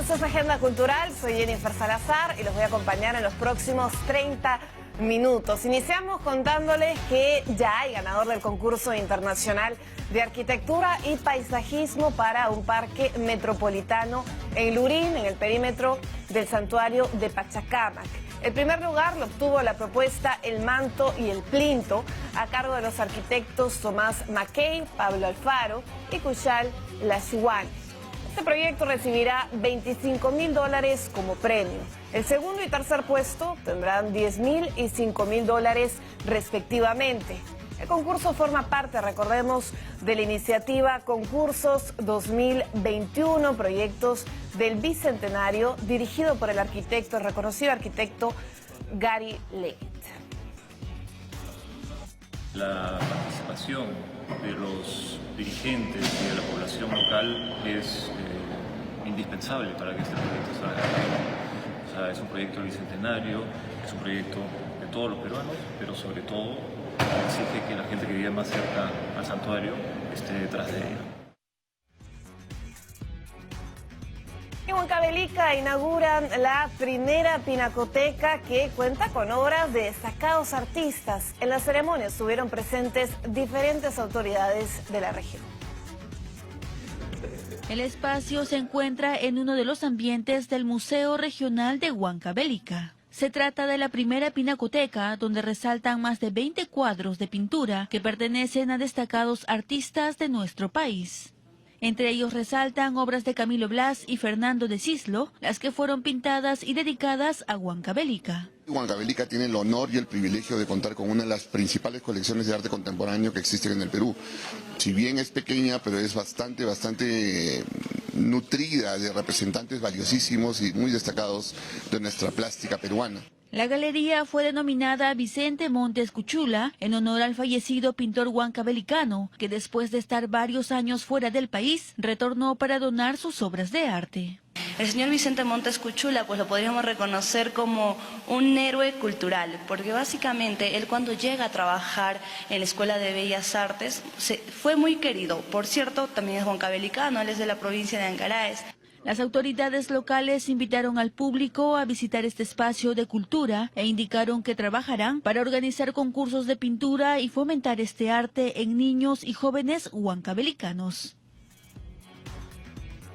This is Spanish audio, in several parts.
Esto es Agenda Cultural, soy Jennifer Salazar y los voy a acompañar en los próximos 30 minutos. Iniciamos contándoles que ya hay ganador del concurso internacional de arquitectura y paisajismo para un parque metropolitano en Lurín, en el perímetro del santuario de Pachacámac. El primer lugar lo obtuvo la propuesta El Manto y el Plinto, a cargo de los arquitectos Tomás Mackey, Pablo Alfaro y Cuchal Lashuani. Este proyecto recibirá $25.000 como premio. El segundo y tercer puesto tendrán $10.000 y $5.000 respectivamente. El concurso forma parte, recordemos, de la iniciativa Concursos 2021, proyectos del Bicentenario, dirigido por el reconocido arquitecto Gary Leggett. La participación de los dirigentes y de la población local es indispensable para que este proyecto salga adelante. O sea, es un proyecto bicentenario, es un proyecto de todos los peruanos, pero sobre todo exige que la gente que vive más cerca al santuario esté detrás de ella. En Huancavelica inauguran la primera pinacoteca que cuenta con obras de destacados artistas. En la ceremonia estuvieron presentes diferentes autoridades de la región. El espacio se encuentra en uno de los ambientes del Museo Regional de Huancavelica. Se trata de la primera pinacoteca, donde resaltan más de 20 cuadros de pintura que pertenecen a destacados artistas de nuestro país. Entre ellos resaltan obras de Camilo Blas y Fernando de Cislo, las que fueron pintadas y dedicadas a Huancavelica. Huancavelica tiene el honor y el privilegio de contar con una de las principales colecciones de arte contemporáneo que existen en el Perú. Si bien es pequeña, pero es bastante nutrida de representantes valiosísimos y muy destacados de nuestra plástica peruana. La galería fue denominada Vicente Montes Cuchula en honor al fallecido pintor huancavelicano, que después de estar varios años fuera del país, retornó para donar sus obras de arte. El señor Vicente Montes Cuchula, pues lo podríamos reconocer como un héroe cultural, porque básicamente él cuando llega a trabajar en la Escuela de Bellas Artes fue muy querido. Por cierto, también es huancavelicano, él es de la provincia de Ancaraes. Las autoridades locales invitaron al público a visitar este espacio de cultura e indicaron que trabajarán para organizar concursos de pintura y fomentar este arte en niños y jóvenes huancavelicanos.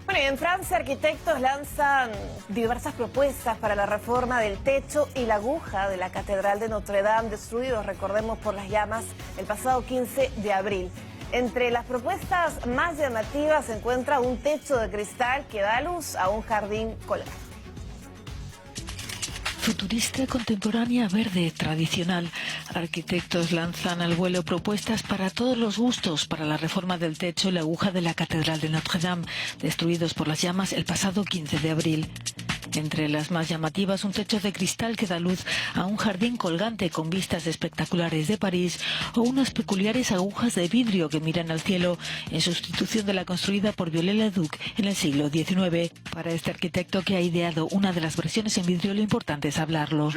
Bueno, y en Francia, arquitectos lanzan diversas propuestas para la reforma del techo y la aguja de la Catedral de Notre Dame, destruidos, recordemos, por las llamas el pasado 15 de abril. Entre las propuestas más llamativas se encuentra un techo de cristal que da luz a un jardín colgante. Futurista, contemporánea, verde, tradicional. Arquitectos lanzan al vuelo propuestas para todos los gustos para la reforma del techo y la aguja de la Catedral de Notre Dame, destruidos por las llamas el pasado 15 de abril. Entre las más llamativas, un techo de cristal que da luz a un jardín colgante con vistas espectaculares de París o unas peculiares agujas de vidrio que miran al cielo, en sustitución de la construida por Viollet-le-Duc en el siglo XIX. Para este arquitecto que ha ideado una de las versiones en vidrio, lo importante es hablarlo.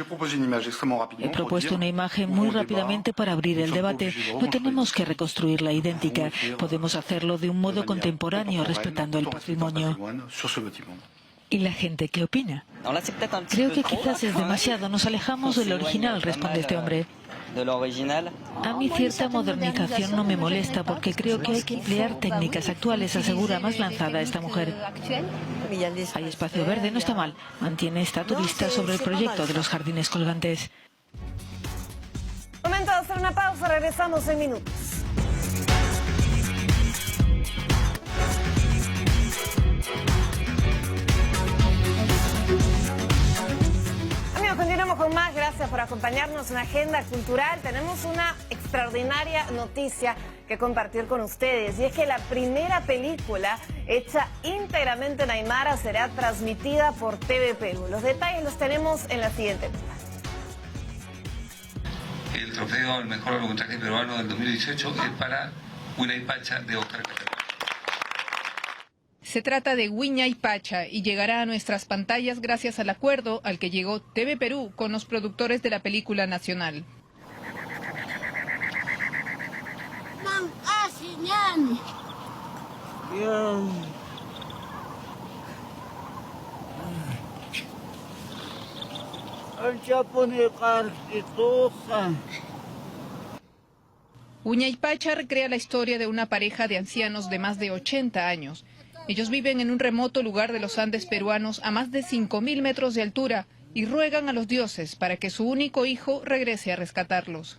He propuesto una imagen muy rápidamente para abrir el debate. No tenemos que reconstruirla idéntica. Podemos hacerlo de un modo contemporáneo, respetando el patrimonio. ¿Y la gente qué opina? Creo que quizás es demasiado. Nos alejamos del original, responde este hombre. A mí cierta modernización no me molesta porque creo que hay que emplear técnicas actuales, asegura más lanzada esta mujer. Hay espacio verde, no está mal. Mantiene esta turista sobre el proyecto de los jardines colgantes. Momento de hacer una pausa, regresamos en minutos. Continuamos con más, gracias por acompañarnos en Agenda Cultural. Tenemos una extraordinaria noticia que compartir con ustedes, y es que la primera película hecha íntegramente en aymara será transmitida por TV Perú. Los detalles los tenemos en la siguiente nota. El trofeo al mejor largometraje peruano del 2018 es para Huayna Pacha de Oscar Castelo. Se trata de Huayna Pacha y llegará a nuestras pantallas gracias al acuerdo al que llegó TV Perú con los productores de la película nacional. Huñaypacha recrea la historia de una pareja de ancianos de más de 80 años. Ellos viven en un remoto lugar de los Andes peruanos a más de 5.000 metros de altura y ruegan a los dioses para que su único hijo regrese a rescatarlos.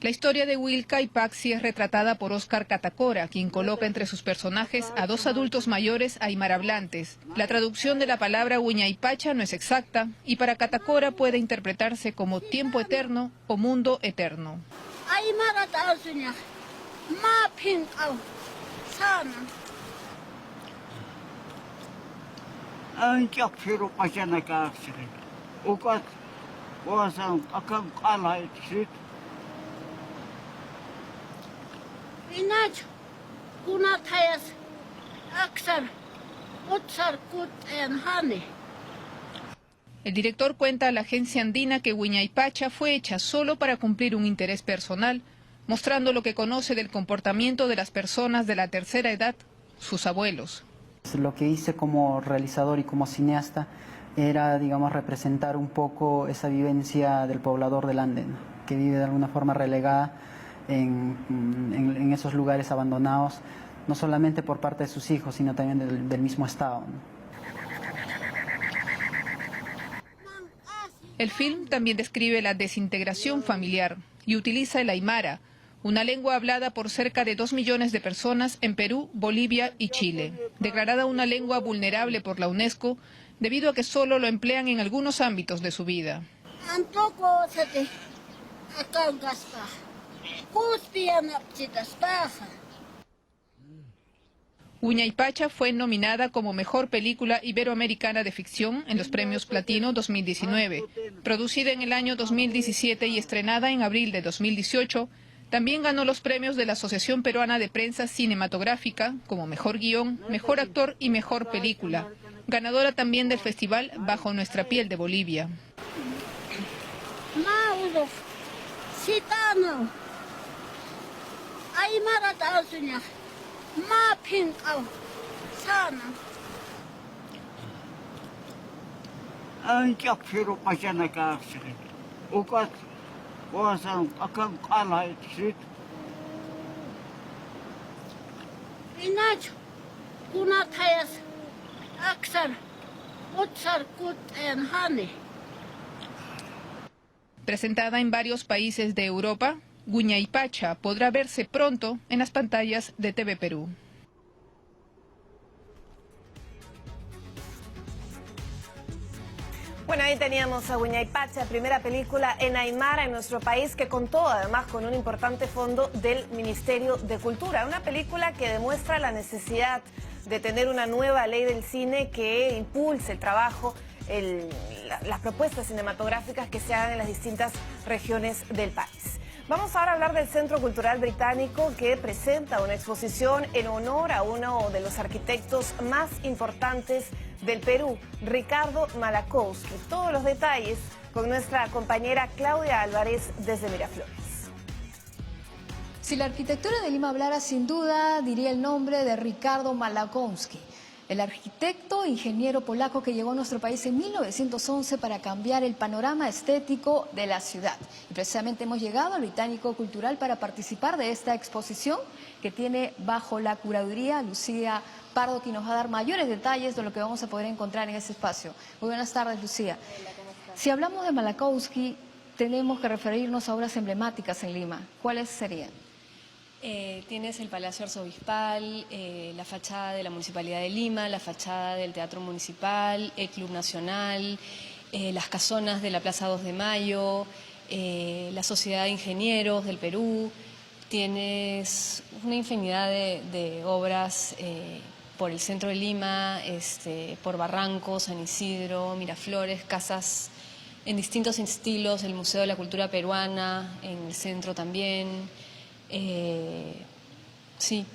La historia de Wilka y Paxi es retratada por Óscar Catacora, quien coloca entre sus personajes a dos adultos mayores aymarhablantes. La traducción de la palabra Huñaypacha no es exacta y para Catacora puede interpretarse como tiempo eterno o mundo eterno. El director cuenta a la agencia andina que Huñaypacha fue hecha solo para cumplir un interés personal, mostrando lo que conoce del comportamiento de las personas de la tercera edad, sus abuelos. Lo que hice como realizador y como cineasta era, digamos, representar un poco esa vivencia del poblador del Ande, ¿no? Que vive de alguna forma relegada en esos lugares abandonados, no solamente por parte de sus hijos, sino también del mismo Estado, ¿no? El film también describe la desintegración familiar y utiliza el aymara, una lengua hablada por cerca de 2 millones de personas en Perú, Bolivia y Chile, declarada una lengua vulnerable por la UNESCO debido a que solo lo emplean en algunos ámbitos de su vida. Huñaypacha fue nominada como Mejor Película Iberoamericana de Ficción en los Premios Platino 2019. Producida en el año 2017 y estrenada en abril de 2018, también ganó los premios de la Asociación Peruana de Prensa Cinematográfica como Mejor Guión, Mejor Actor y Mejor Película. Ganadora también del Festival Bajo Nuestra Piel de Bolivia. Presentada en varios países de Europa, Huñaypacha podrá verse pronto en las pantallas de TV Perú. Bueno, ahí teníamos a Huñaypacha, primera película en aymara en nuestro país, que contó además con un importante fondo del Ministerio de Cultura. Una película que demuestra la necesidad de tener una nueva ley del cine que impulse el trabajo, las propuestas cinematográficas que se hagan en las distintas regiones del país. Vamos ahora a hablar del Centro Cultural Británico, que presenta una exposición en honor a uno de los arquitectos más importantes del Perú, Ricardo Malachowski. Todos los detalles con nuestra compañera Claudia Álvarez desde Miraflores. Si la arquitectura de Lima hablara, sin duda diría el nombre de Ricardo Malachowski, el arquitecto e ingeniero polaco que llegó a nuestro país en 1911 para cambiar el panorama estético de la ciudad. Y precisamente hemos llegado al Británico Cultural para participar de esta exposición que tiene bajo la curaduría Lucía Pardo, que nos va a dar mayores detalles de lo que vamos a poder encontrar en este espacio. Muy buenas tardes, Lucía. Si hablamos de Malachowski, tenemos que referirnos a obras emblemáticas en Lima. ¿Cuáles serían? Tienes el Palacio Arzobispal, la fachada de la Municipalidad de Lima, la fachada del Teatro Municipal, el Club Nacional, las casonas de la Plaza 2 de Mayo, la Sociedad de Ingenieros del Perú. Tienes una infinidad de obras por el centro de Lima, por Barranco, San Isidro, Miraflores, casas en distintos estilos, el Museo de la Cultura Peruana, en el centro también. Sí,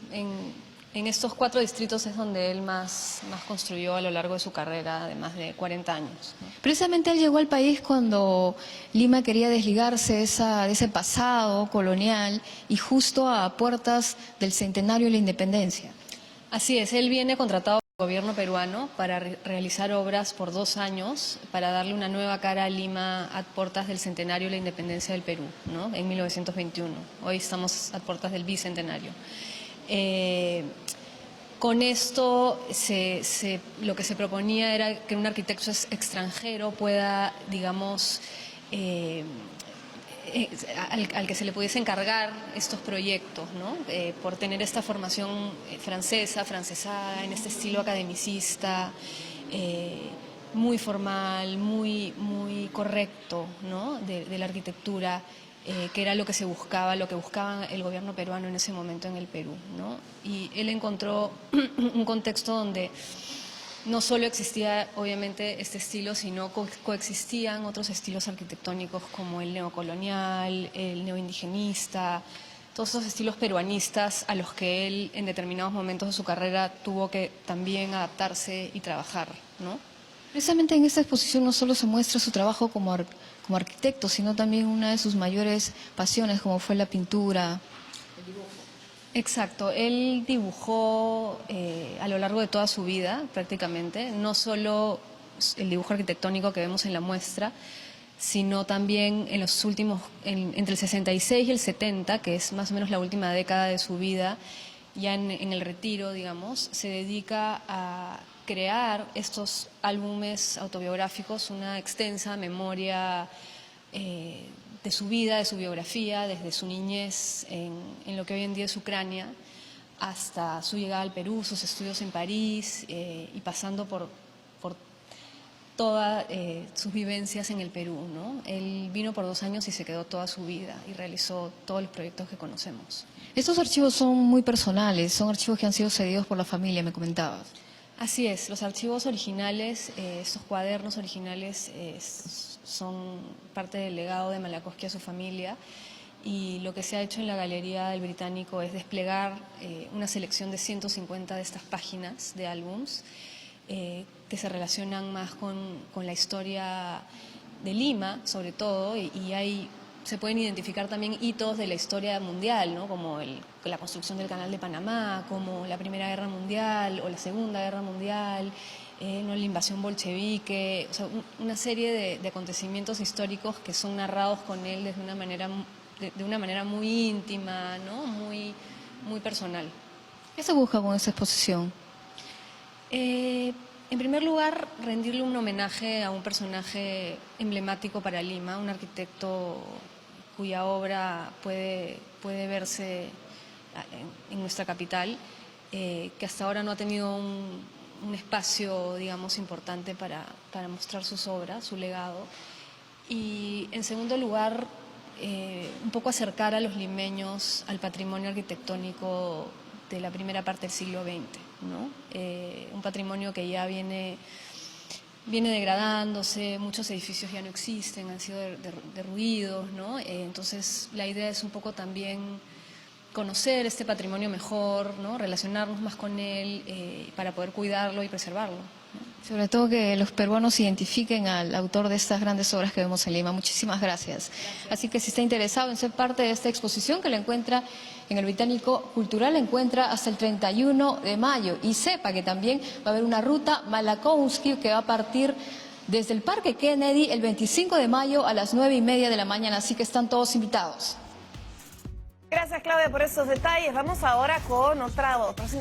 En estos 4 distritos es donde él más construyó a lo largo de su carrera de más de 40 años, ¿no? Precisamente él llegó al país cuando Lima quería desligarse de ese pasado colonial y justo a puertas del centenario de la independencia. Así es, él viene contratado por el gobierno peruano para realizar obras por 2 años para darle una nueva cara a Lima a puertas del centenario de la independencia del Perú, ¿no? En 1921. Hoy estamos a puertas del bicentenario. Con esto lo que se proponía era que un arquitecto extranjero pueda, digamos, al que se le pudiese encargar estos proyectos, ¿no? Por tener esta formación francesada, en este estilo academicista, muy formal, muy correcto, ¿no? de la arquitectura. Que era lo que se buscaba, lo que buscaba el gobierno peruano en ese momento en el Perú, ¿no? Y él encontró un contexto donde no solo existía obviamente este estilo, sino coexistían otros estilos arquitectónicos como el neocolonial, el neoindigenista, todos esos estilos peruanistas a los que él en determinados momentos de su carrera tuvo que también adaptarse y trabajar, ¿no? Precisamente en esta exposición no solo se muestra su trabajo como arquitecto, sino también una de sus mayores pasiones, como fue la pintura. Exacto, él dibujó a lo largo de toda su vida, prácticamente, no solo el dibujo arquitectónico que vemos en la muestra, sino también en los últimos, entre el 66 y el 70, que es más o menos la última década de su vida, ya en el retiro, digamos, se dedica a crear estos álbumes autobiográficos, una extensa memoria de su vida, de su biografía, desde su niñez en lo que hoy en día es Ucrania, hasta su llegada al Perú, sus estudios en París y pasando por todas sus vivencias en el Perú, ¿no? Él vino por 2 años y se quedó toda su vida y realizó todos los proyectos que conocemos. Estos archivos son muy personales, son archivos que han sido cedidos por la familia, me comentabas. Así es, los archivos originales, estos cuadernos originales son parte del legado de Maľakovský a su familia, y lo que se ha hecho en la Galería del Británico es desplegar una selección de 150 de estas páginas de álbums que se relacionan más con la historia de Lima, sobre todo, y se pueden identificar también hitos de la historia mundial, ¿no? Como la construcción del Canal de Panamá, como la Primera Guerra Mundial o la Segunda Guerra Mundial, ¿no? La invasión bolchevique, o sea, una serie de acontecimientos históricos que son narrados con él de una manera muy íntima, ¿no? Muy personal. ¿Qué se busca con esta exposición? En primer lugar, rendirle un homenaje a un personaje emblemático para Lima, un arquitecto cuya obra puede verse en nuestra capital, que hasta ahora no ha tenido un espacio, digamos, importante para mostrar sus obras, su legado. Y en segundo lugar, un poco acercar a los limeños al patrimonio arquitectónico de la primera parte del siglo XX, ¿no? Un patrimonio que ya viene degradándose, muchos edificios ya no existen, han sido derruidos, ¿no? Entonces la idea es un poco también conocer este patrimonio mejor, ¿no? Relacionarnos más con él para poder cuidarlo y preservarlo, ¿no? Sobre todo que los peruanos identifiquen al autor de estas grandes obras que vemos en Lima. Muchísimas gracias. Así que si está interesado en ser parte de esta exposición, que la encuentra en el Británico Cultural, la encuentra hasta el 31 de mayo. Y sepa que también va a haber una ruta Maľakovský que va a partir desde el Parque Kennedy el 25 de mayo a las 9:30 de la mañana. Así que están todos invitados. Gracias, Claudia, por esos detalles. Vamos ahora con otros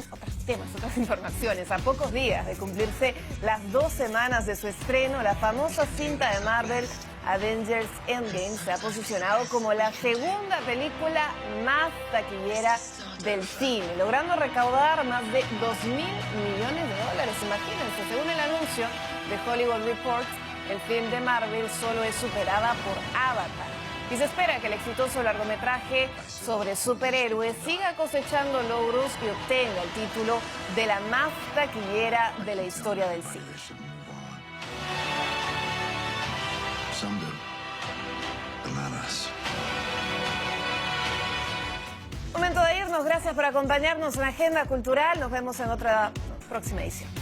temas, otras informaciones. A pocos días de cumplirse las 2 semanas de su estreno, la famosa cinta de Marvel Avengers Endgame se ha posicionado como la segunda película más taquillera del cine, logrando recaudar más de $2.000 millones. Imagínense, según el anuncio de Hollywood Reports, el film de Marvel solo es superada por Avatar. Y se espera que el exitoso largometraje sobre superhéroes siga cosechando logros y obtenga el título de la más taquillera de la historia del cine. Momento de irnos. Gracias. gracias por acompañarnos en Agenda Cultural. Nos vemos en otra próxima edición.